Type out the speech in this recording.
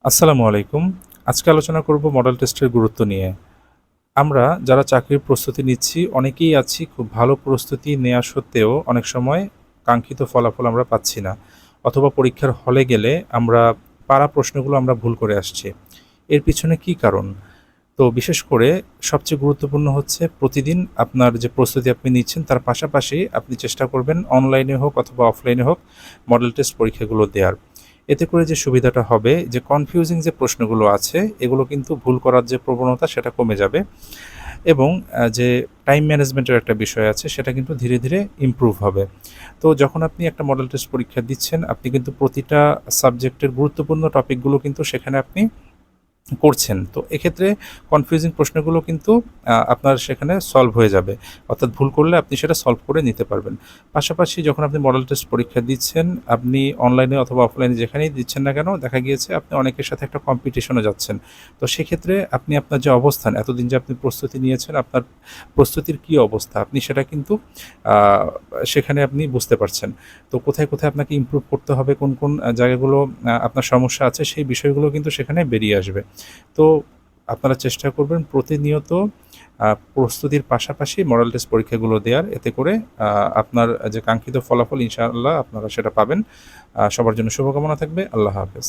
আসসালামু আলাইকুম। আজকে আলোচনা করব মডেল টেস্টের গুরুত্ব নিয়ে। আমরা যারা চাকরির প্রস্তুতি নিচ্ছি অনেকেই আছি খুব ভালো প্রস্তুতি নেয়া সত্ত্বেও অনেক সময় কাঙ্ক্ষিত ফলাফল আমরা পাচ্ছি না। অথবা পরীক্ষার হলে গেলে আমরা পারা প্রশ্নগুলো আমরা ভুল করে আসছি। এর পিছনে কী কারণ? তো বিশেষ করে সবচেয়ে গুরুত্বপূর্ণ হচ্ছে প্রতিদিন আপনার যে প্রস্তুতি আপনি নিচ্ছেন তার পাশাপাশি আপনি চেষ্টা করবেন অনলাইনে হোক অথবা অফলাইনে হোক মডেল টেস্ট পরীক্ষাগুলো দেয়ার। এতে করে যে সুবিধাটা হবে যে কনফিউজিং যে প্রশ্নগুলো আছে এগুলো কিন্তু ভুল করার যে প্রবণতা সেটা কমে যাবে এবং যে টাইম ম্যানেজমেন্টের একটা বিষয় আছে সেটা কিন্তু ধীরে ধীরে ইমপ্রুভ হবে। তো যখন আপনি একটা মডেল টেস্ট পরীক্ষা দিচ্ছেন আপনি কিন্তু প্রতিটা সাবজেক্টের গুরুত্বপূর্ণ টপিকগুলো কিন্তু সেখানে আপনি করছেন। তো এক্ষেত্রে কনফিউজিং প্রশ্নগুলো কিন্তু আপনার সেখানে সলভ হয়ে যাবে। অর্থাৎ ভুল করলে আপনি সেটা সলভ করে নিতে পারবেন। পাশাপাশি যখন আপনি মডেল টেস্ট পরীক্ষা দিচ্ছেন, আপনি অনলাইনে অথবা অফলাইনে যেখানেই দিচ্ছেন না কেন, দেখা গিয়েছে আপনি অনেকের সাথে একটা কম্পিটিশনে যাচ্ছেন। তো সেক্ষেত্রে আপনি আপনার যে অবস্থান, এতদিন যে আপনি প্রস্তুতি নিয়েছেন, আপনার প্রস্তুতির কী অবস্থা, আপনি সেটা কিন্তু আ সেখানে আপনি বুঝতে পারছেন। তো কোথায়, কোথায় আপনাকে ইমপ্রুভ করতে হবে, কোন, কোন জায়গাগুলো আপনার সমস্যা আছে, সেই বিষয়গুলো কিন্তু সেখানে বেরিয়ে আসবে। তো আপনারা চেষ্টা করবেন প্রতিনিয়ত আ প্রস্তুতির পাশাপাশি মডেল টেস্ট পরীক্ষাগুলো দেয়ার। এতে করে আ আপনার যে কাঙ্ক্ষিত ফলাফল ইনশাআল্লাহ আপনারা সেটা পাবেন। সবার জন্য শুভকামনা থাকবে। আল্লাহ হাফেজ।